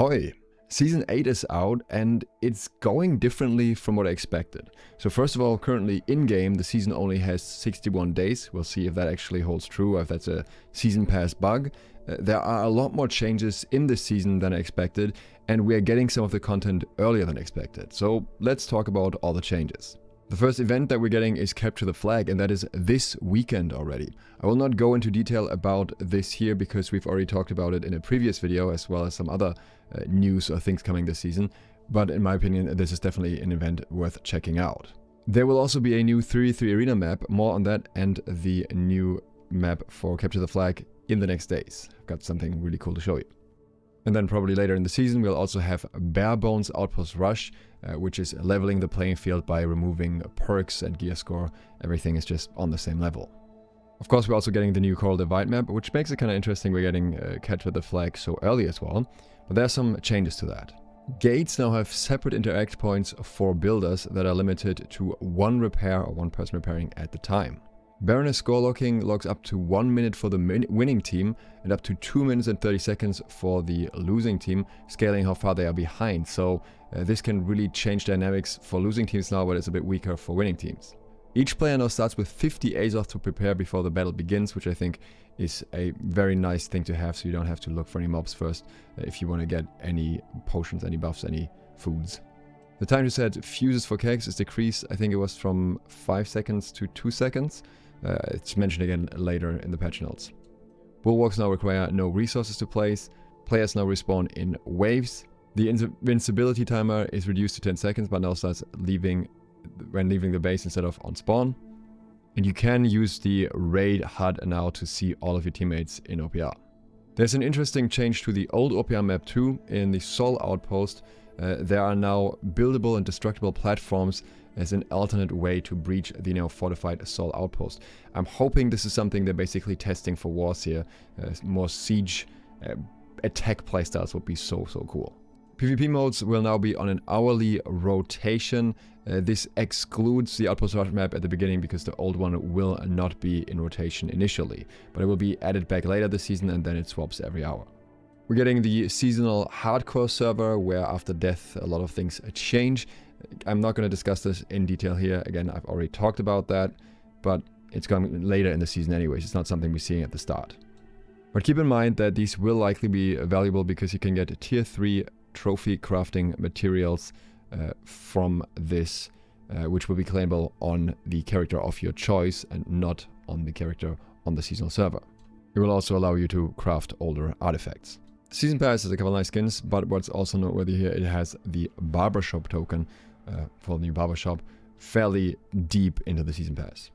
Ahoy! Season 8 is out and it's going differently from what I expected. So first of all, currently in-game, the season only has 61 days. We'll see if that actually holds true, or if that's a season pass bug. There are a lot more changes in this season than I expected, and we are getting some of the content earlier than expected. So let's talk about all the changes. The first event that we're getting is Capture the Flag, and that is this weekend already. I will not go into detail about this here because we've already talked about it in a previous video, as well as some other news or things coming this season. But in my opinion, this is definitely an event worth checking out. There will also be a new 3v3 arena map, more on that, and the new map for Capture the Flag in the next days. I've got something really cool to show you. And then probably later in the season, we'll also have Bare Bones Outpost Rush, which is leveling the playing field by removing perks and gear score. Everything is just on the same level. Of course, we're also getting the new Coral Divide map, which makes it kind of interesting we're getting Capture the Flag so early as well. But there are some changes to that. Gates now have separate interact points for builders that are limited to one repair or one person repairing at the time. Baroness score locking logs up to 1 minute for the winning team and up to 2 minutes and 30 seconds for the losing team, scaling how far they are behind. So this can really change dynamics for losing teams now, but it's a bit weaker for winning teams. Each player now starts with 50 Azoth to prepare before the battle begins, which I think is a very nice thing to have, so you don't have to look for any mobs first if you want to get any potions, any buffs, any foods. The time to set fuses for kegs is decreased. I think it was from 5 seconds to 2 seconds. It's mentioned again later in the patch notes. Bulwarks now require no resources to place. Players now respawn in waves. The invincibility timer is reduced to 10 seconds, but now starts when leaving the base instead of on spawn. And you can use the raid HUD now to see all of your teammates in OPR. There's an interesting change to the old OPR map too. In the Sol Outpost, there are now buildable and destructible platforms as an alternate way to breach the now fortified Sol Outpost. I'm hoping this is something they're basically testing for wars here. More siege attack playstyles would be so cool. PvP modes will now be on an hourly rotation. This excludes the Outpost Rush map at the beginning because the old one will not be in rotation initially. But it will be added back later this season, and then it swaps every hour. We're getting the seasonal hardcore server where after death a lot of things change. I'm not going to discuss this in detail here. Again, I've already talked about that, but it's coming later in the season anyways. It's not something we're seeing at the start. But keep in mind that these will likely be valuable because you can get tier 3 trophy crafting materials from this, which will be claimable on the character of your choice and not on the character on the seasonal server. It will also allow you to craft older artifacts. Season Pass has a couple nice skins, but what's also noteworthy here, it has the Barbershop token for the new Barbershop fairly deep into the Season Pass.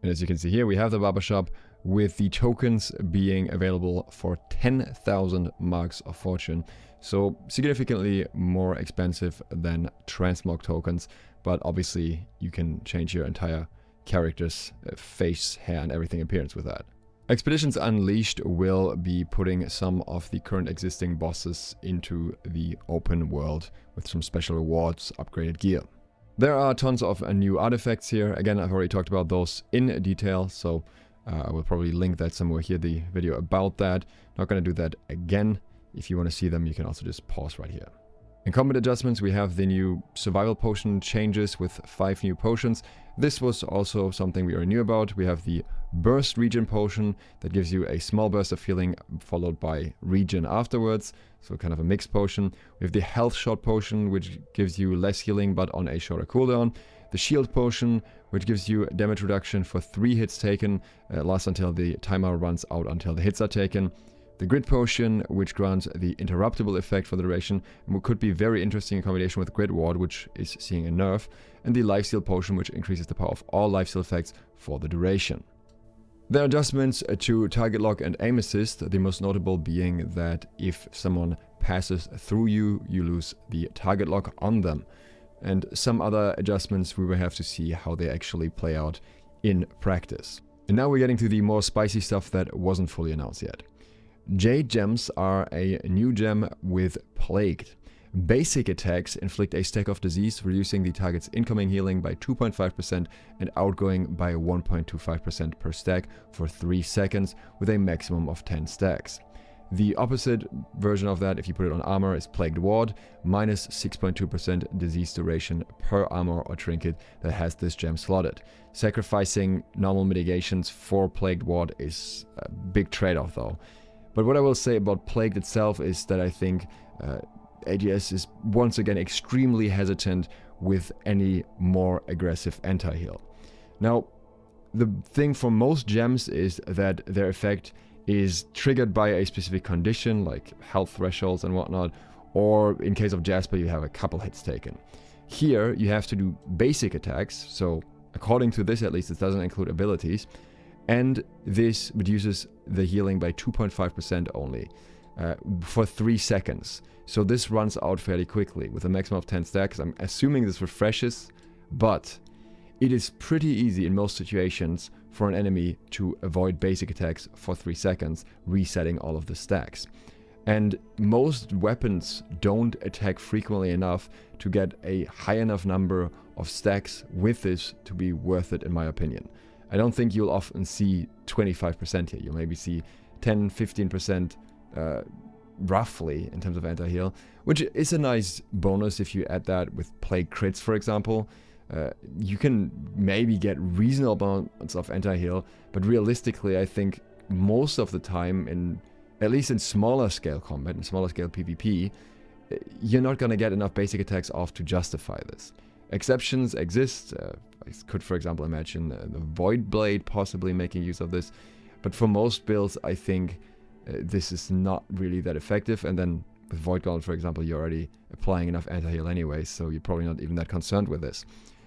And as you can see here, we have the Barbershop with the tokens being available for 10,000 marks of fortune. So significantly more expensive than transmog tokens, but obviously you can change your entire character's face, hair and everything appearance with that. Expeditions Unleashed will be putting some of the current existing bosses into the open world with some special rewards, upgraded gear. There are tons of new artifacts here. Again, I've already talked about those in detail, so I will probably link that somewhere here, the video about that. Not going to do that again. If you want to see them, you can also just pause right here. In combat adjustments, we have the new survival potion changes with 5 new potions. This was also something we already knew about. We have the burst regen potion that gives you a small burst of healing followed by regen afterwards, so kind of a mixed potion. We have the health shot potion, which gives you less healing but on a shorter cooldown. The shield potion, which gives you damage reduction for 3 hits taken, lasts until the timer runs out until the hits are taken. The Grid Potion, which grants the interruptible effect for the duration, and could be very interesting in combination with Grid Ward, which is seeing a nerf, and the Lifesteal Potion, which increases the power of all lifesteal effects for the duration. There are adjustments to target lock and aim assist, the most notable being that if someone passes through you, you lose the target lock on them. And some other adjustments we will have to see how they actually play out in practice. And now we're getting to the more spicy stuff that wasn't fully announced yet. Jade Gems are a new gem with Plagued. Basic attacks inflict a stack of disease, reducing the target's incoming healing by 2.5% and outgoing by 1.25% per stack for 3 seconds with a maximum of 10 stacks. The opposite version of that, if you put it on armor, is Plagued Ward, minus 6.2% disease duration per armor or trinket that has this gem slotted. Sacrificing normal mitigations for Plagued Ward is a big trade-off though. But what I will say about Plagued itself is that I think AGS is once again extremely hesitant with any more aggressive anti-heal. Now, the thing for most gems is that their effect is triggered by a specific condition like health thresholds and whatnot, or in case of Jasper you have a couple hits taken. Here you have to do basic attacks, so according to this at least it doesn't include abilities, and this reduces the healing by 2.5% only for 3 seconds. So this runs out fairly quickly with a maximum of 10 stacks. I'm assuming this refreshes, but it is pretty easy in most situations for an enemy to avoid basic attacks for 3 seconds, resetting all of the stacks. And most weapons don't attack frequently enough to get a high enough number of stacks with this to be worth it, in my opinion. I don't think you'll often see 25% here. You'll maybe see 10, 15% roughly in terms of anti-heal, which is a nice bonus if you add that with Plague crits, for example. You can maybe get reasonable amounts of anti-heal, but realistically I think most of the time, at least in smaller scale combat, in smaller scale PvP, you're not going to get enough basic attacks off to justify this. Exceptions exist. I could, for example, imagine the Void Blade possibly making use of this, but for most builds I think this is not really that effective, and then with Void Gauntlet, for example, you're already applying enough anti-heal anyway, so you're probably not even that concerned with this.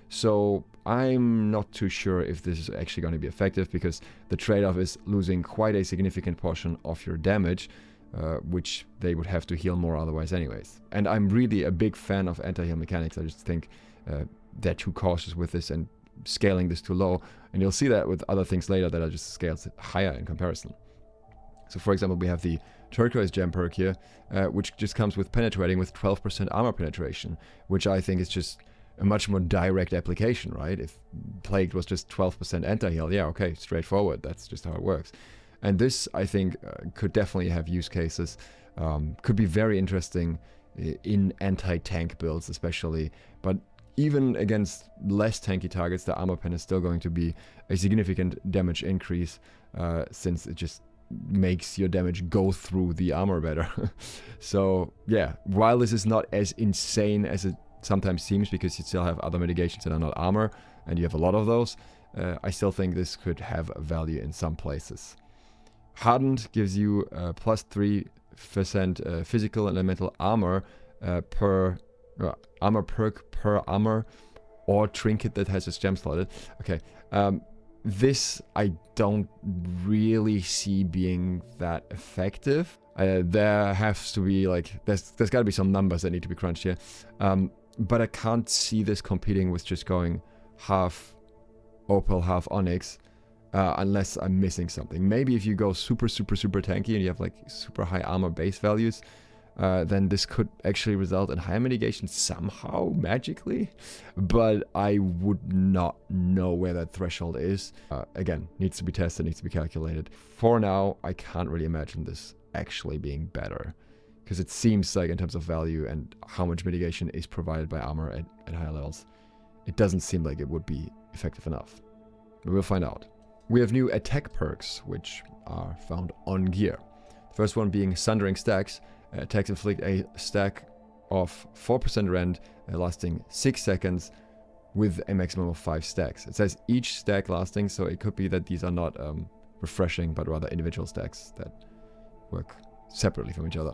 So I'm not too sure if this is actually going to be effective, because the trade-off is losing quite a significant portion of your damage, which they would have to heal more otherwise anyways. And I'm really a big fan of anti-heal mechanics. I just think they're too cautious with this and scaling this too low, and you'll see that with other things later that are just scaled higher in comparison. So for example, we have the Turquoise Gem perk here, which just comes with penetrating with 12% armor penetration, which I think is just a much more direct application, right? If Plagued was just 12% anti-heal, yeah, okay, straightforward, that's just how it works. And this, I think, could definitely have use cases, could be very interesting in anti-tank builds especially, but even against less tanky targets, the armor pen is still going to be a significant damage increase, since it just makes your damage go through the armor better. So yeah, while this is not as insane as it sometimes seems, because you still have other mitigations that are not armor, and you have a lot of those, I still think this could have value in some places. Hardened gives you plus 3% physical and elemental armor per armor perk per armor or trinket that has its gem slotted. Okay, this I don't really see being that effective. There has to be like, there's got to be some numbers that need to be crunched here. But I can't see this competing with just going half Opal, half Onyx, unless I'm missing something. Maybe if you go super tanky and you have like super high armor base values, then this could actually result in higher mitigation somehow, magically. But I would not know where that threshold is. Again, needs to be tested, needs to be calculated. For now, I can't really imagine this actually being better, because it seems like in terms of value and how much mitigation is provided by armor at higher levels, it doesn't seem like it would be effective enough. But we'll find out. We have new attack perks, which are found on gear. The first one being Sundering Stacks. Attacks inflict a stack of 4% rend, lasting 6 seconds with a maximum of 5 stacks. It says each stack lasting, so it could be that these are not refreshing, but rather individual stacks that work separately from each other.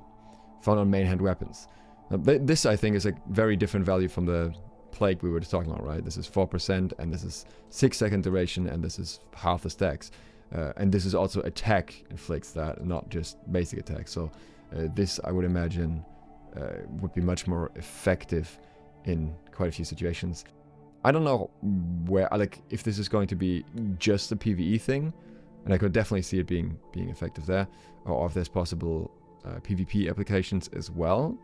Found on main hand weapons. Now, this, I think, is a very different value from the Plague we were just talking about, right? This is 4%, and this is 6-second duration, and this is half the stacks. And this is also attack inflicts that, not just basic attack. So this, I would imagine, would be much more effective in quite a few situations. I don't know where, like, if this is going to be just a PvE thing, and I could definitely see it being effective there, or if there's possible PvP applications as well.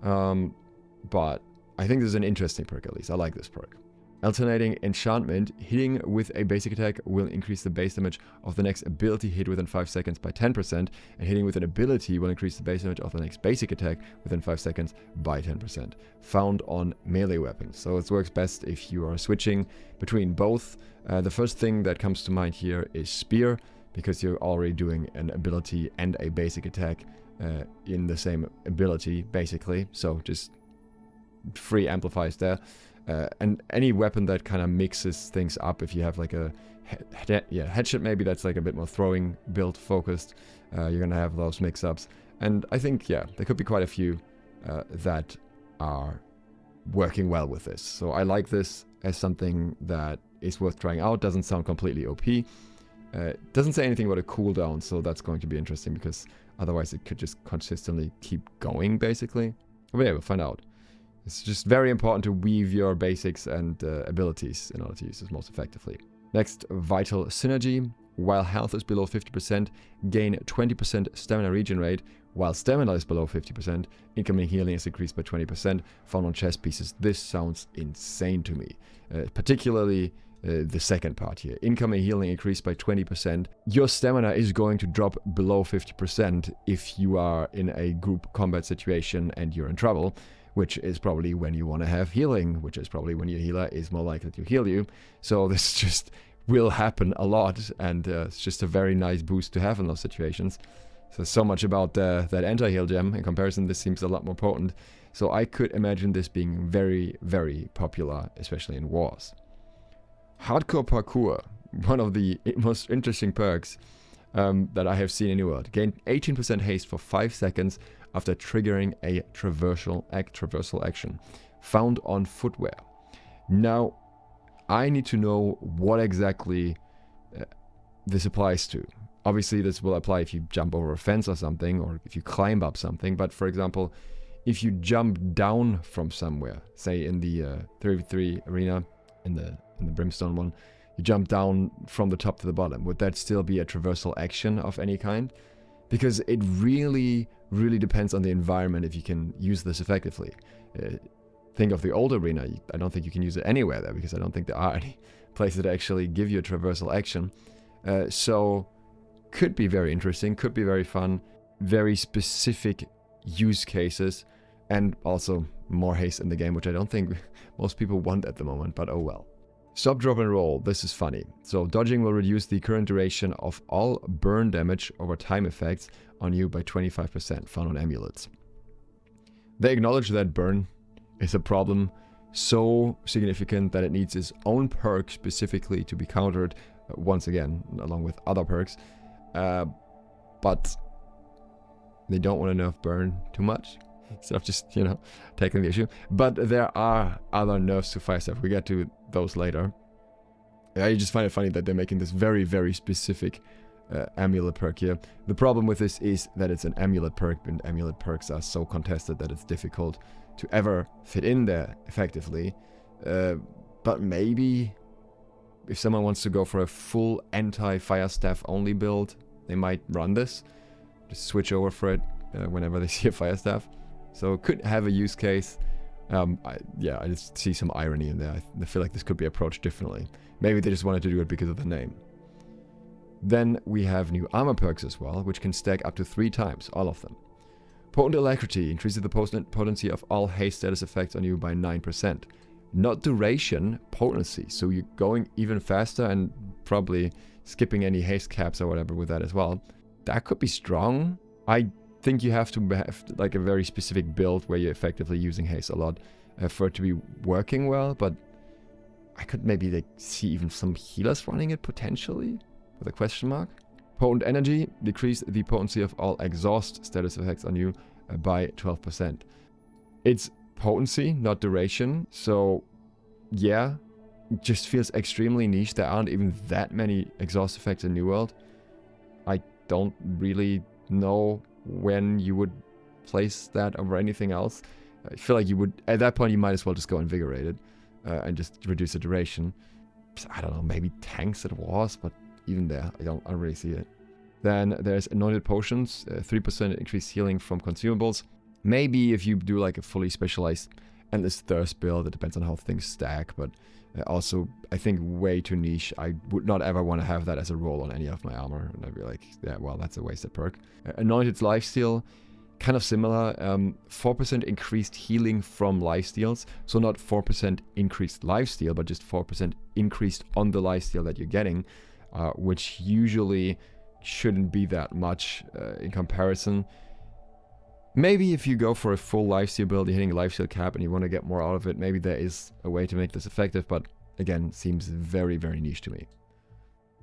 But I think this is an interesting perk, at least. I like this perk. Alternating enchantment, hitting with a basic attack will increase the base damage of the next ability hit within 5 seconds by 10%, and hitting with an ability will increase the base damage of the next basic attack within 5 seconds by 10%. Found on melee weapons. So it works best if you are switching between both. The first thing that comes to mind here is Spear, because you're already doing an ability and a basic attack in the same ability, basically. So just free amplifies there. And any weapon that kind of mixes things up, if you have like a headshot maybe that's like a bit more throwing build focused, you're gonna have those mix-ups. And I think, there could be quite a few that are working well with this. So I like this as something that is worth trying out. Doesn't sound completely OP. Doesn't say anything about a cooldown, so that's going to be interesting, because otherwise it could just consistently keep going, basically. But yeah, we'll find out. It's just very important to weave your basics and abilities in order to use this most effectively. Next, Vital Synergy. While health is below 50%, gain 20% stamina regen rate. While stamina is below 50%, incoming healing is increased by 20%. Found on chest pieces. This sounds insane to me. Particularly the second part here. Incoming healing increased by 20%. Your stamina is going to drop below 50% if you are in a group combat situation and you're in trouble, which is probably when you want to have healing, which is probably when your healer is more likely to heal you. So this just will happen a lot, and it's just a very nice boost to have in those situations. So much about that anti-heal gem. In comparison, this seems a lot more potent. So I could imagine this being very, very popular, especially in wars. Hardcore Parkour, one of the most interesting perks that I have seen in the world. Gain 18% haste for 5 seconds after triggering a traversal action. Found on footwear. Now, I need to know what exactly this applies to. Obviously, this will apply if you jump over a fence or something, or if you climb up something. But for example, if you jump down from somewhere, say in the 3v3 arena, in the Brimstone one, you jump down from the top to the bottom. Would that still be a traversal action of any kind? Because it really depends on the environment if you can use this effectively. Think of the old arena. I don't think you can use it anywhere there, because I don't think there are any places that actually give you a traversal action. So could be very interesting, could be very fun, very specific use cases, and also more haste in the game, which I don't think most people want at the moment, but oh well. Stop, drop, and roll. This is funny. So dodging will reduce the current duration of all burn damage over time effects on you by 25%, found on amulets. They acknowledge that burn is a problem so significant that it needs its own perk specifically to be countered, once again, along with other perks. But they don't want to nerf burn too much, instead of just, taking the issue. But there are other nerfs to fire stuff. We get to those later. I just find it funny that they're making this very, very specific amulet perk here. The problem with this is that it's an amulet perk, and amulet perks are so contested that it's difficult to ever fit in there effectively. But maybe if someone wants to go for a full anti-fire staff only build, they might run this. Just switch over for it whenever they see a fire staff. So it could have a use case. I just see some irony in there. I feel like this could be approached differently. Maybe they just wanted to do it because of the name. Then we have new armor perks as well, which can stack up to 3 times, all of them. Potent Alacrity increases the potency of all haste status effects on you by 9%. Not duration, potency. So you're going even faster and probably skipping any haste caps or whatever with that as well. That could be strong. I think you have to have like a very specific build where you're effectively using haste a lot for it to be working well, but I could maybe see even some healers running it potentially, with a question mark. Potent Energy, decrease the potency of all exhaust status effects on you by 12%. It's potency, not duration, so yeah, it just feels extremely niche. There aren't even that many exhaust effects in New World. I don't really know when you would place that over anything else. I feel like you would, at that point, you might as well just go Invigorated and just reduce the duration. I don't know, maybe tanks at wars, but even there, I don't really see it. Then there's Anointed Potions, 3% increased healing from consumables. Maybe if you do like a fully specialized Endless Thirst build. It depends on how things stack, but also, I think way too niche. I would not ever want to have that as a roll on any of my armor. And I'd be like, yeah, well, that's a wasted perk. Anointed Lifesteal, kind of similar. 4% increased healing from lifesteals. So not 4% increased lifesteal, but just 4% increased on the lifesteal that you're getting, which usually shouldn't be that much in comparison. Maybe if you go for a full lifesteal build, you're hitting a lifesteal cap and you want to get more out of it, maybe there is a way to make this effective, but again, seems very, very niche to me.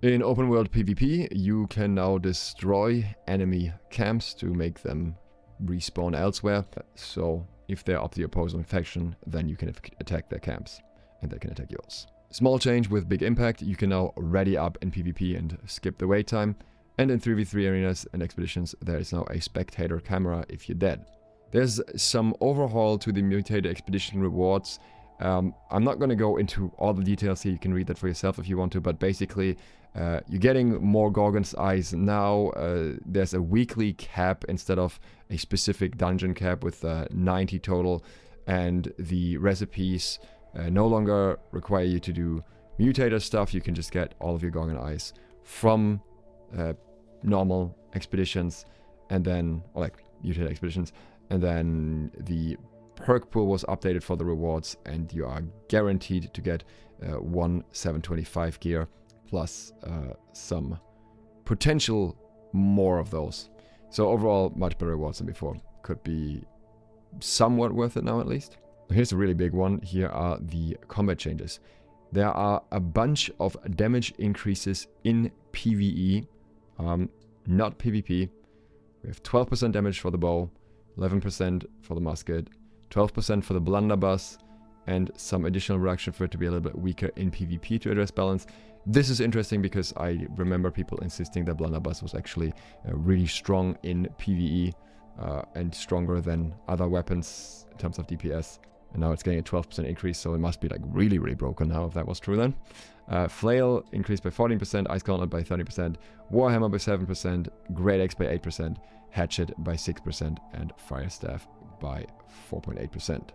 In open world PvP, you can now destroy enemy camps to make them respawn elsewhere. So if they're up the opposing faction, then you can attack their camps and they can attack yours. Small change with big impact, you can now ready up in PvP and skip the wait time. And in 3v3 arenas and expeditions, there is now a spectator camera if you're dead. There's some overhaul to the mutated expedition rewards. I'm not going to go into all the details here, you can read that for yourself if you want to, but basically you're getting more Gorgon's Eyes now. There's a weekly cap instead of a specific dungeon cap with 90 total, and the recipes no longer require you to do mutator stuff. You can just get all of your Gorgon Eyes from normal expeditions, and then, or like mutated expeditions, and then the perk pool was updated for the rewards, and you are guaranteed to get 1 725 gear plus some potential more of those. So overall, much better rewards than before. Could be somewhat worth it now at least. Here's a really big one. Here are the combat changes. There are a bunch of damage increases in PvE, not PvP. We have 12% damage for the bow, 11% for the musket, 12% for the blunderbuss, and some additional reduction for it to be a little bit weaker in PvP to address balance. This is interesting because I remember people insisting that blunderbuss was actually really strong in PvE and stronger than other weapons in terms of DPS. And now it's getting a 12% increase, so it must be like really, really broken now if that was true then. Flail increased by 14%, Ice Gauntlet by 30%, Warhammer by 7%, Great Axe by 8%, Hatchet by 6%, and Fire Staff by 4.8%.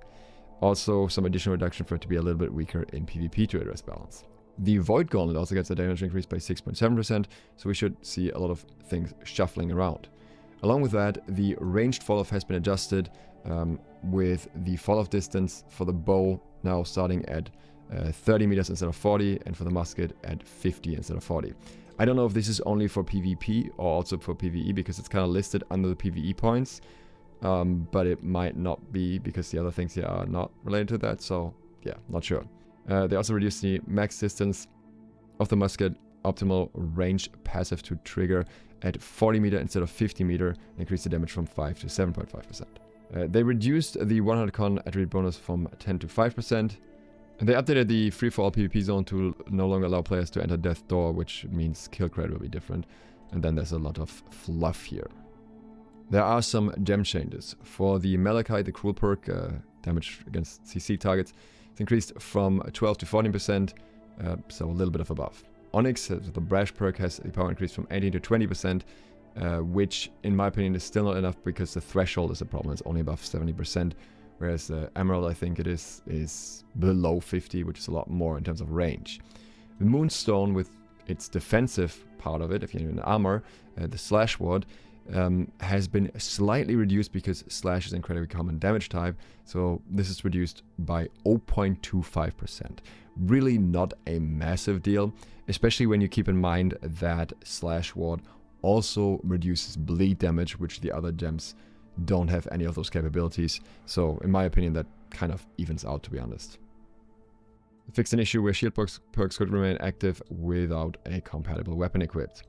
Also, some additional reduction for it to be a little bit weaker in PvP to address balance. The Void Gauntlet also gets a damage increase by 6.7%, so we should see a lot of things shuffling around. Along with that, the ranged fall-off has been adjusted, with the fall-off distance for the bow now starting at 30 meters instead of 40, and for the musket at 50 instead of 40. I don't know if this is only for PvP or also for PvE, because it's kind of listed under the PvE points, but it might not be because the other things here are not related to that, so yeah, not sure. They also reduced the max distance of the musket, optimal range passive to trigger at 40 meter instead of 50 meter, and increased the damage from 5 to 7.5%. They reduced the 100 con attribute bonus from 10 to 5%. And they updated the free-for-all PvP zone to no longer allow players to enter Death Door, which means kill crate will be different. And then there's a lot of fluff here. There are some gem changes. For the Malachite, the Cruel perk, damage against CC targets, it's increased from 12 to 14%, so a little bit of a buff. Onyx, the Brash perk, has the power increase from 18 to 20%, which in my opinion is still not enough because the threshold is a problem. It's only above 70%, whereas Emerald, I think it is below 50, which is a lot more in terms of range. The Moonstone, with its defensive part of it, if you're in armor, the Slash Ward, has been slightly reduced because Slash is an incredibly common damage type, so this is reduced by 0.25%. Really not a massive deal, especially when you keep in mind that Slash Ward also reduces bleed damage, which the other gems don't have any of those capabilities. So in my opinion, that kind of evens out, to be honest. They fixed an issue where shield perks could remain active without a compatible weapon equipped.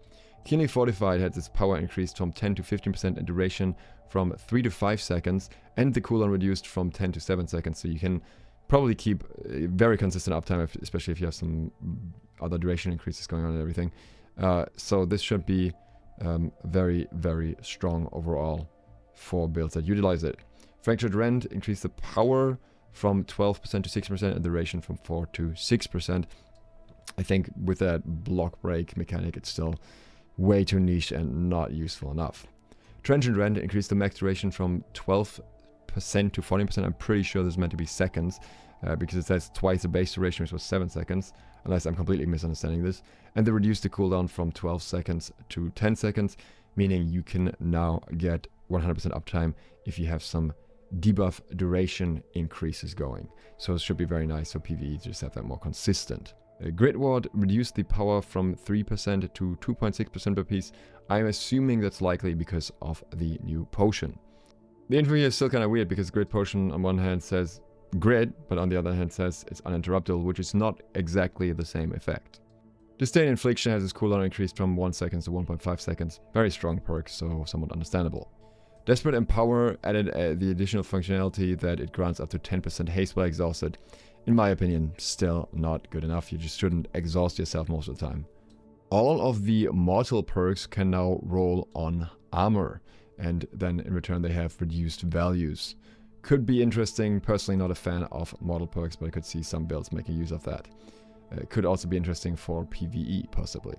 Keenly Fortified had its power increased from 10 to 15% in duration from 3 to 5 seconds, and the cooldown reduced from 10 to 7 seconds, so you can probably keep a very consistent uptime, especially if you have some other duration increases going on and everything. So this should be very, very strong overall for builds that utilize it. Fractured Rend increased the power from 12% to 6% and the duration from 4 to 6%. I think with that block break mechanic, it's still way too niche and not useful enough. Transient Rend increased the max duration from 12% to 14%. I'm pretty sure this is meant to be seconds, because it says twice the base duration, which was 7 seconds, unless I'm completely misunderstanding this. And they reduced the cooldown from 12 seconds to 10 seconds, meaning you can now get 100% uptime if you have some debuff duration increases going. So it should be very nice for PvE to just have that more consistent. Grid Ward reduced the power from 3% to 2.6% per piece. I'm assuming that's likely because of the new potion. The info here is still kind of weird because Grid Potion on one hand says grid, but on the other hand says it's uninterruptible, which is not exactly the same effect. Disdain Infliction has its cooldown increased from 1 second to 1.5 seconds. Very strong perk, so somewhat understandable. Desperate Empower added the additional functionality that it grants up to 10% haste while exhausted. In my opinion, still not good enough. You just shouldn't exhaust yourself most of the time. All of the mortal perks can now roll on armor, and then in return they have reduced values. Could be interesting. Personally not a fan of mortal perks, but I could see some builds making use of that. Could also be interesting for PvE, possibly.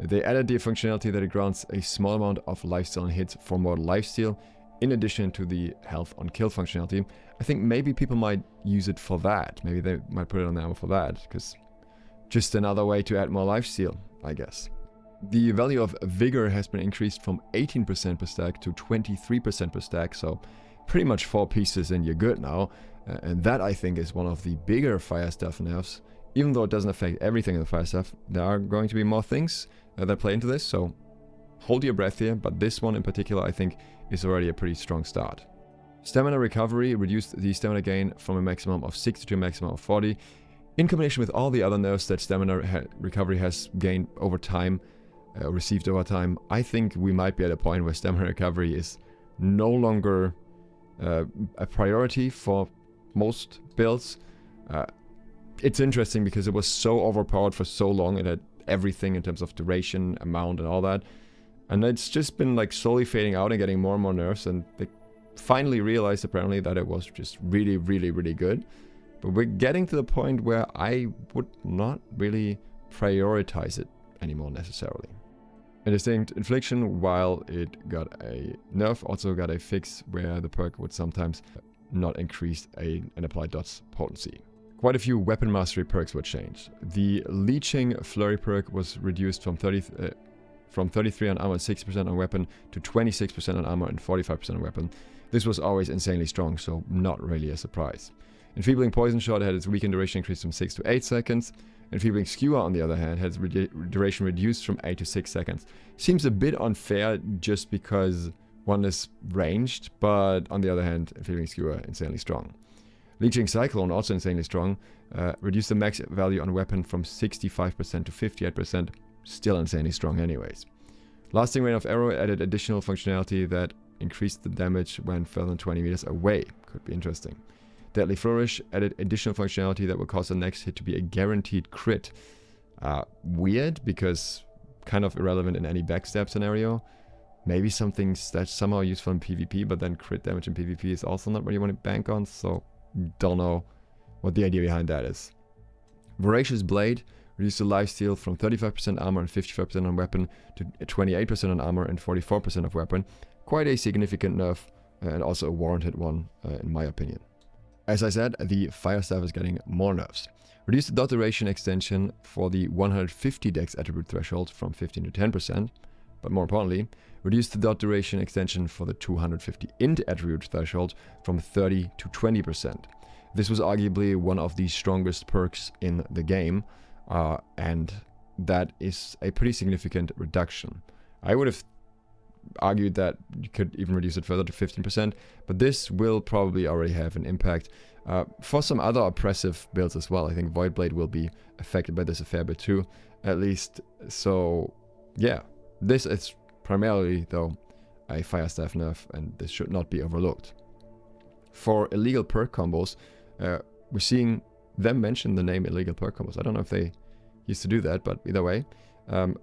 They added the functionality that it grants a small amount of lifesteal and hits for mortal lifesteal, in addition to the health on kill functionality. I think maybe people might use it for that. Maybe they might put it on the armor for that, because just another way to add more lifesteal, I guess. The value of Vigor has been increased from 18% per stack to 23% per stack, so pretty much 4 pieces and you're good now. And that, I think, is one of the bigger fire stuff nerfs. Even though it doesn't affect everything in the fire stuff, there are going to be more things that play into this, so hold your breath here, but this one in particular I think is already a pretty strong start. Stamina Recovery reduced the stamina gain from a maximum of 60 to a maximum of 40. In combination with all the other nerfs that stamina recovery has gained over time, received over time, I think we might be at a point where stamina recovery is no longer a priority for most builds. It's interesting because it was so overpowered for so long. It had everything in terms of duration, amount, and all that. And it's just been like slowly fading out and getting more and more nerfs. And they finally realized apparently that it was just really, really, really good. But we're getting to the point where I would not really prioritize it anymore necessarily. A Distinct Infliction, while it got a nerf, also got a fix where the perk would sometimes not increase an applied dot's potency. Quite a few weapon mastery perks were changed. The Leeching Flurry perk was reduced from 33 on armor and 60% on weapon to 26% on armor and 45% on weapon. This was always insanely strong, so not really a surprise. Enfeebling Poison Shot had its weakened duration increased from 6 to 8 seconds. Enfeebling Skewer, on the other hand, had its duration reduced from 8 to 6 seconds. Seems a bit unfair just because one is ranged, but on the other hand, Enfeebling Skewer insanely strong. Leeching Cyclone, also insanely strong, reduced the max value on weapon from 65% to 58%, still insanely strong anyways. Lasting Rain of Arrow added additional functionality that increased the damage when further than 20 meters away, could be interesting. Deadly Flourish added additional functionality that will cause the next hit to be a guaranteed crit. Weird, because kind of irrelevant in any backstab scenario. Maybe something that's somehow useful in PvP, but then crit damage in PvP is also not what you want to bank on, so don't know what the idea behind that is. Voracious Blade reduced the lifesteal from 35% armor and 55% on weapon to 28% on armor and 44% of weapon. Quite a significant nerf, and also a warranted one, in my opinion. As I said, the fire staff is getting more nerfs. Reduced the dot duration extension for the 150 dex attribute threshold from 15 to 10%, but more importantly, reduced the dot duration extension for the 250 int attribute threshold from 30 to 20%. This was arguably one of the strongest perks in the game, and that is a pretty significant reduction. I would have argued that you could even reduce it further to 15%, but this will probably already have an impact for some other oppressive builds as well. I think Voidblade will be affected by this a fair bit too, at least. So yeah, this is primarily though a fire staff nerf, and this should not be overlooked. For illegal perk combos, we're seeing them mention the name illegal perk combos. I don't know if they used to do that, but either way,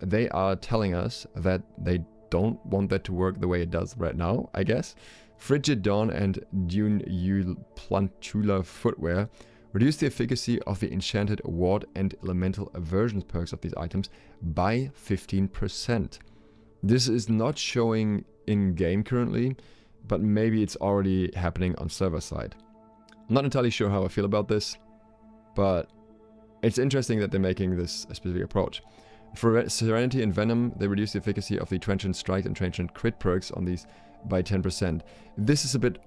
they are telling us that they don't want that to work the way it does right now, I guess. Frigid Dawn and Dune Yule Plantula Footwear reduce the efficacy of the Enchanted Ward and Elemental Aversion perks of these items by 15%. This is not showing in-game currently. but maybe it's already happening on server side. I'm not entirely sure how I feel about this, but it's interesting that they're making this a specific approach. For Serenity and Venom, they reduce the efficacy of the Transient Strike and Transient Crit perks on these by 10%. This is a bit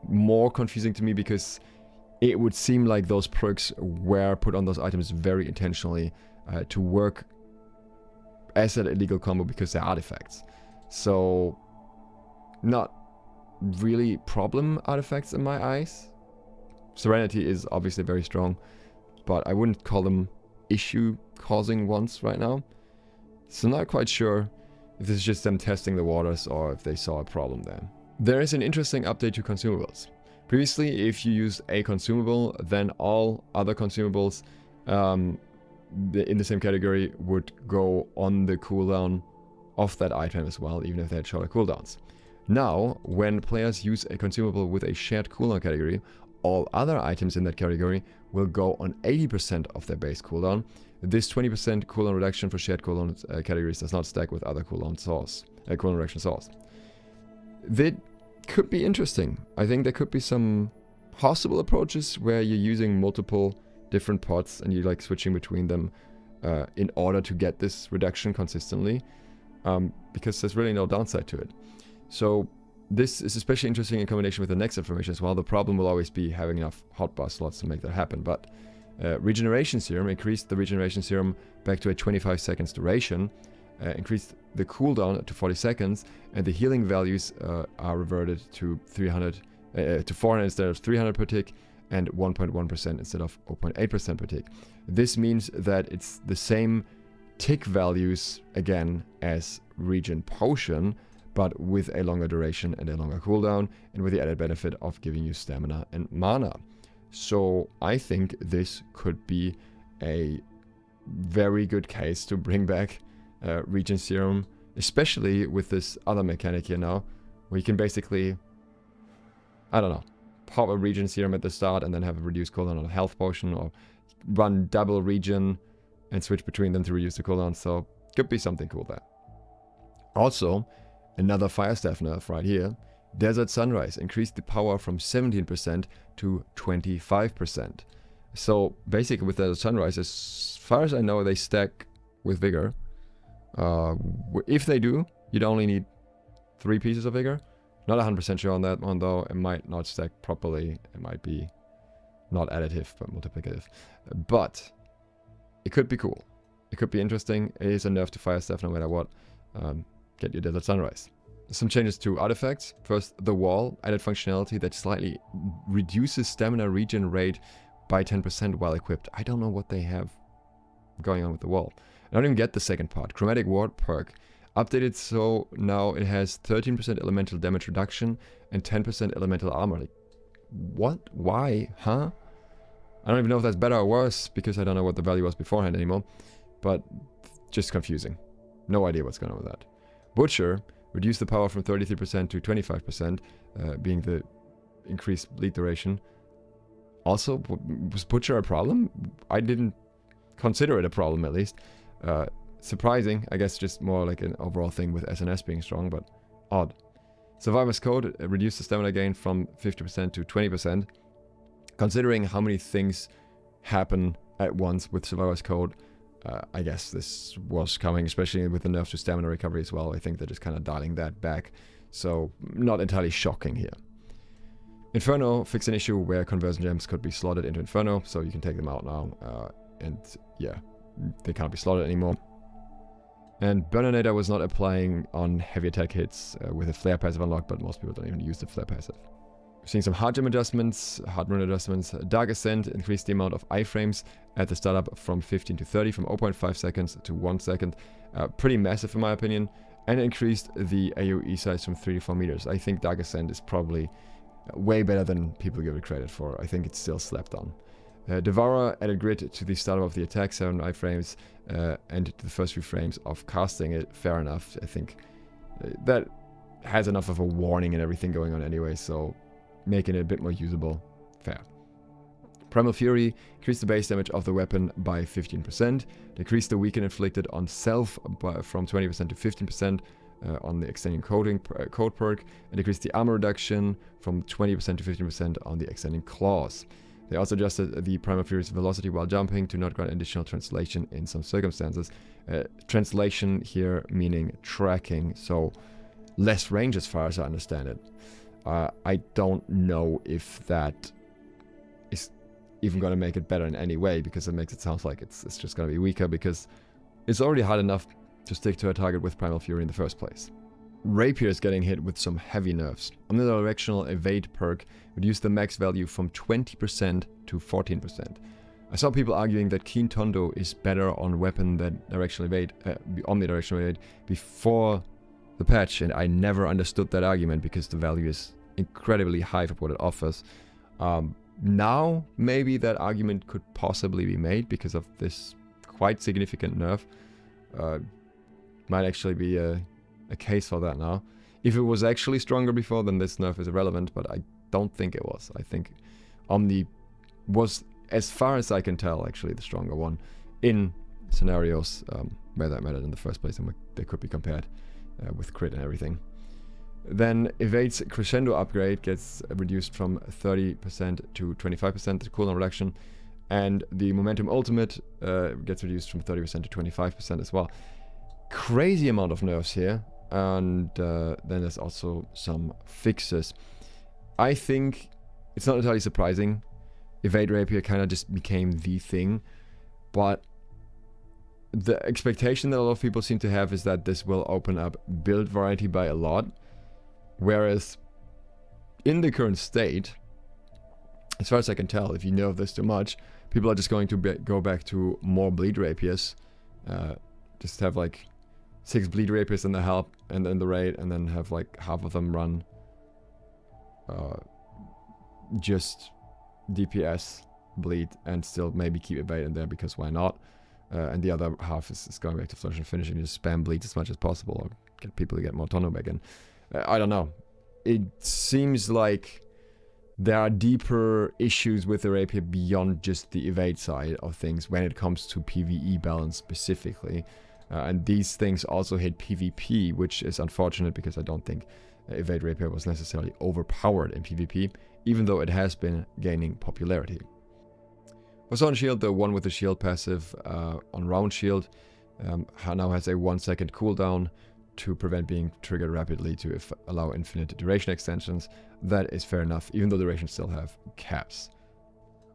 more confusing to me because it would seem like those perks were put on those items very intentionally to work as an illegal combo because they're artifacts. So, not really problem artifacts in my eyes. Serenity is obviously very strong, but I wouldn't call them issue-causing ones right now. So not quite sure if this is just them testing the waters or if they saw a problem there. There is an interesting update to consumables. Previously, if you used a consumable, then all other consumables in the same category would go on the cooldown of that item as well, even if they had shorter cooldowns. Now, when players use a consumable with a shared cooldown category, all other items in that category will go on 80% of their base cooldown. This 20% cooldown reduction for shared cooldown categories does not stack with other cooldown reduction source. That could be interesting. I think there could be some possible approaches where you're using multiple different pots and you're like switching between them in order to get this reduction consistently, because there's really no downside to it. So this is especially interesting in combination with the next information as well. The problem will always be having enough hotbar slots to make that happen, but Regeneration Serum increased the Regeneration Serum back to a 25 seconds duration, increased the cooldown to 40 seconds, and the healing values are reverted to 400 instead of 300 per tick, and 1.1% instead of 0.8% per tick. This means that it's the same tick values again as Regen Potion, but with a longer duration and a longer cooldown, and with the added benefit of giving you stamina and mana. So I think this could be a very good case to bring back Regen Serum, especially with this other mechanic here now, where you can basically, I don't know, pop a Regen Serum at the start and then have a reduced cooldown on a health potion, or run double Regen and switch between them to reduce the cooldown. So could be something cool there. Also, another Fire Staff nerf right here. Desert Sunrise increased the power from 17% to 25%. So basically with Desert Sunrise, as far as I know, they stack with Vigor. If they do, you'd only need 3 pieces of Vigor. Not 100% sure on that one though. It might not stack properly. It might be not additive, but multiplicative. But it could be cool. It could be interesting. It is a nerf to Fire Staff no matter what. Get your Desert Sunrise. Some changes to artifacts. First, the wall added functionality that slightly reduces stamina regen rate by 10% while equipped. I don't know what they have going on with the wall. I don't even get the second part. Chromatic Ward perk updated, so now it has 13% elemental damage reduction and 10% elemental armor. Like, what? Why? Huh? I don't even know if that's better or worse because I don't know what the value was beforehand anymore. But just confusing. No idea what's going on with that. Butcher reduced the power from 33% to 25%, being the increased bleed duration. Also, was Butcher a problem? I didn't consider it a problem, at least. Surprising, I guess just more like an overall thing with SNS being strong, but odd. Survivor's Code reduced the stamina gain from 50% to 20%. Considering how many things happen at once with Survivor's Code, I guess this was coming, especially with the nerf to stamina recovery as well. I think they're just kind of dialing that back, so not entirely shocking here. Inferno fixed an issue where conversion gems could be slotted into Inferno, so you can take them out now, and yeah, they can't be slotted anymore. And Burninator was not applying on heavy attack hits with a flare passive unlocked, but most people don't even use the flare passive. We're seeing some hard gem adjustments, hard rune adjustments. Dark Ascent increased the amount of iframes at the startup from 15 to 30, from 0.5 seconds to 1 second. Pretty massive in my opinion. And increased the AoE size from 3 to 4 meters. I think Dark Ascent is probably way better than people give it credit for. I think it's still slept on. Devourer added grid to the startup of the attack, 7 iframes, and to the first few frames of casting it. Fair enough. I think that has enough of a warning and everything going on anyway, so making it a bit more usable, fair. Primal Fury increased the base damage of the weapon by 15%, decreased the weaken inflicted on self from 20% to 15%, on the extending code perk, and decreased the armor reduction from 20% to 15% on the extending claws. They also adjusted the Primal Fury's velocity while jumping to not grant additional translation in some circumstances. Translation here meaning tracking, so less range as far as I understand it. I don't know if that is even going to make it better in any way, because it makes it sound like it's just going to be weaker, because it's already hard enough to stick to a target with Primal Fury in the first place. Rapier is getting hit with some heavy nerfs. Omnidirectional Evade perk reduced the max value from 20% to 14%. I saw people arguing that Keen Tondo is better on weapon than omnidirectional evade before the patch, and I never understood that argument because the value is incredibly high for what it offers. Now, maybe that argument could possibly be made because of this quite significant nerf. Might actually be a case for that now. If it was actually stronger before, then this nerf is irrelevant, but I don't think it was. I think Omni was, as far as I can tell, actually the stronger one in scenarios where that mattered in the first place, and they could be compared with crit and everything. Then Evade's Crescendo upgrade gets reduced from 30% to 25%, the cooldown reduction, and the Momentum Ultimate gets reduced from 30% to 25% as well. Crazy amount of nerfs here, and then there's also some fixes. I think it's not entirely surprising. Evade Rapier kind of just became the thing, but the expectation that a lot of people seem to have is that this will open up build variety by a lot, whereas in the current state, as far as I can tell, if you know this too much, people are just going to go back to more bleed rapiers, just have like 6 bleed rapiers in the help and in the raid, and then have like half of them run just DPS bleed and still maybe keep evade in there, because why not? And the other half is going back to flourish and finish and just spam bleeds as much as possible, or get people to get more tono back in. I don't know. It seems like there are deeper issues with the rapier beyond just the evade side of things when it comes to PvE balance specifically. And these things also hit PvP, which is unfortunate because I don't think Evade Rapier was necessarily overpowered in PvP, even though it has been gaining popularity. For Sword and Shield, the one with the shield passive on round shield now has a 1 second cooldown to prevent being triggered rapidly to allow infinite duration extensions. That is fair enough, even though durations still have caps.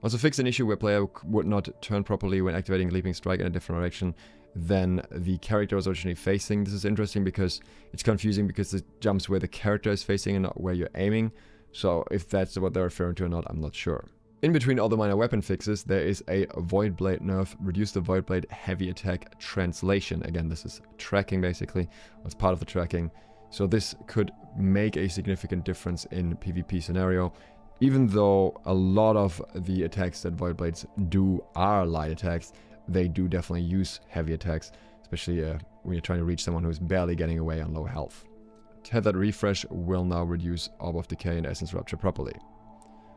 Also fixed an issue where player would not turn properly when activating Leaping Strike in a different direction than the character was originally facing. This is interesting because it's confusing, because it jumps where the character is facing and not where you're aiming. So if that's what they're referring to or not, I'm not sure. In between all the minor weapon fixes, there is a Void Blade nerf, reduce the Void Blade heavy attack translation. Again, this is tracking basically, it's part of the tracking. So this could make a significant difference in PvP scenario. Even though a lot of the attacks that Void Blades do are light attacks, they do definitely use heavy attacks, especially when you're trying to reach someone who's barely getting away on low health. Tethered Refresh will now reduce Orb of Decay and Essence Rupture properly.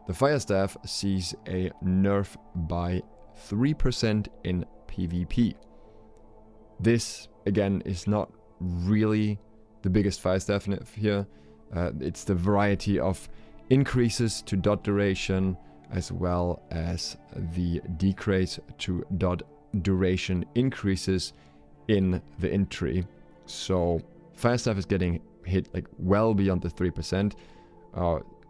The Fire Staff sees a nerf by 3% in PvP. This, again, is not really the biggest Fire Staff here. It's the variety of increases to dot duration, as well as the decrease to dot duration increases in the entry. So Fire Staff is getting hit like well beyond the 3%,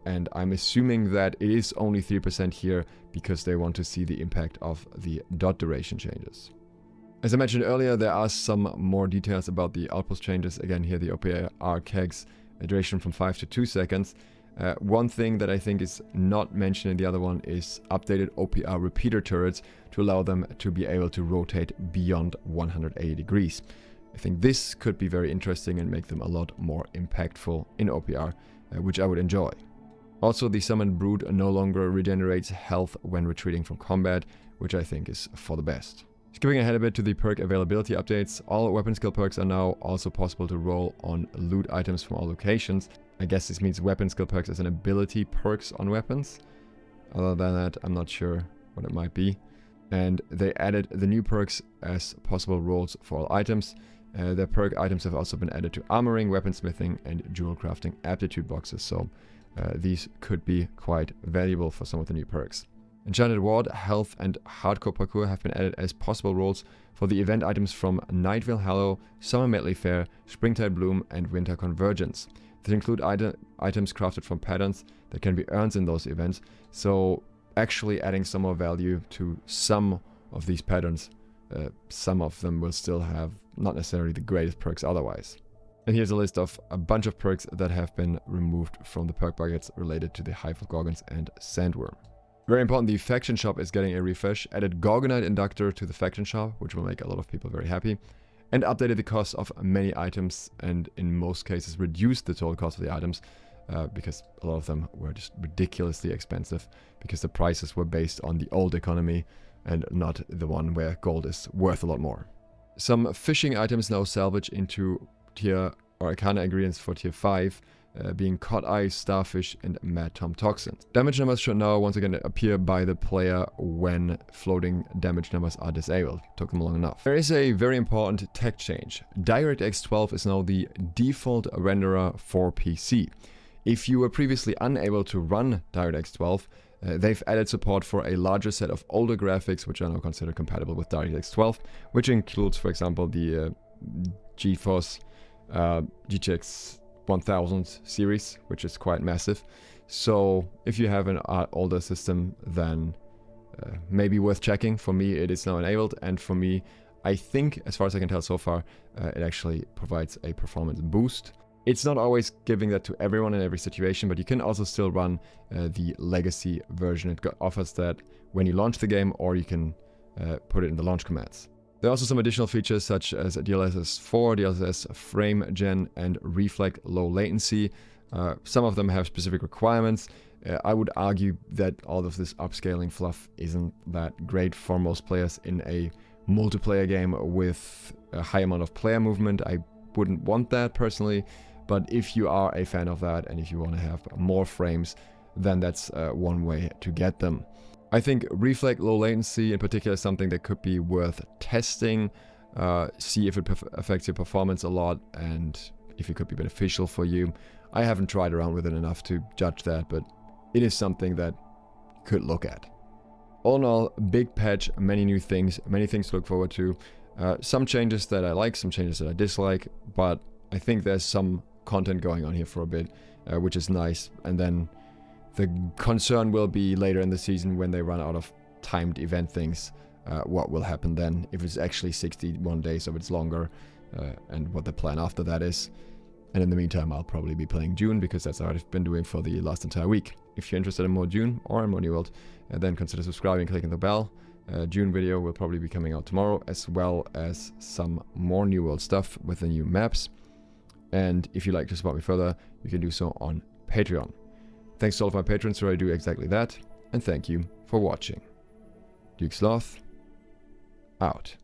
and I'm assuming that it is only 3% here because they want to see the impact of the dot duration changes. As I mentioned earlier, there are some more details about the outpost changes. Again, here the OPR kegs duration from 5 to 2 seconds. One thing that I think is not mentioned in the other one is updated OPR repeater turrets to allow them to be able to rotate beyond 180 degrees. I think this could be very interesting and make them a lot more impactful in OPR, which I would enjoy. Also, the Summoned Brood no longer regenerates health when retreating from combat, which I think is for the best. Skipping ahead a bit to the perk availability updates, all weapon skill perks are now also possible to roll on loot items from all locations. I guess this means weapon skill perks as an ability perks on weapons. Other than that, I'm not sure what it might be. And they added the new perks as possible rolls for all items. Their perk items have also been added to armoring, weaponsmithing, and jewel crafting aptitude boxes, so these could be quite valuable for some of the new perks. Enchanted Ward, Health, and Hardcore Parkour have been added as possible roles for the event items from Nightvale Hallow, Summer Medley Fair, Springtide Bloom, and Winter Convergence. These include items crafted from patterns that can be earned in those events, so actually adding some more value to some of these patterns. Some of them will still have not necessarily the greatest perks otherwise. And here's a list of a bunch of perks that have been removed from the perk buckets related to the Hive of Gorgons and Sandworm. Very important, the faction shop is getting a refresh, added Gorgonite Inductor to the faction shop, which will make a lot of people very happy, and updated the cost of many items, and in most cases reduced the total cost of the items, because a lot of them were just ridiculously expensive, because the prices were based on the old economy and not the one where gold is worth a lot more. Some fishing items now salvage into tier or Arcana ingredients for tier 5, being Cod Eye, Starfish, and Mad Tom Toxins. Damage numbers should now once again appear by the player when floating damage numbers are disabled. Took them long enough. There is a very important tech change. DirectX 12 is now the default renderer for PC. If you were previously unable to run DirectX 12, they've added support for a larger set of older graphics, which are now considered compatible with DirectX 12, which includes, for example, the GeForce GTX 1000 series, which is quite massive. So if you have an older system, then maybe worth checking. For me, it is now enabled, and for me, I think, as far as I can tell so far, it actually provides a performance boost. It's not always giving that to everyone in every situation, but you can also still run the legacy version. It offers that when you launch the game, or you can put it in the launch commands. There are also some additional features such as DLSS 4, DLSS frame gen, and reflect low latency. Some of them have specific requirements. I would argue that all of this upscaling fluff isn't that great for most players in a multiplayer game with a high amount of player movement. I wouldn't want that personally. But if you are a fan of that, and if you want to have more frames, then that's one way to get them. I think reflect low latency in particular is something that could be worth testing, see if it affects your performance a lot, and if it could be beneficial for you. I haven't tried around with it enough to judge that, but it is something that you could look at. All in all, big patch, many new things, many things to look forward to. Some changes that I like, some changes that I dislike, but I think there's some content going on here for a bit, which is nice. And then the concern will be later in the season when they run out of timed event things, what will happen then, if it's actually 61 days or if it's longer, and what the plan after that is. And in the meantime, I'll probably be playing June, because that's what I've been doing for the last entire week. If you're interested in more June or in more New World, then consider subscribing and clicking the bell. June video will probably be coming out tomorrow, as well as some more New World stuff with the new maps. And if you'd like to support me further, you can do so on Patreon. Thanks to all of my patrons who already do exactly that, and thank you for watching. Duke Sloth, out.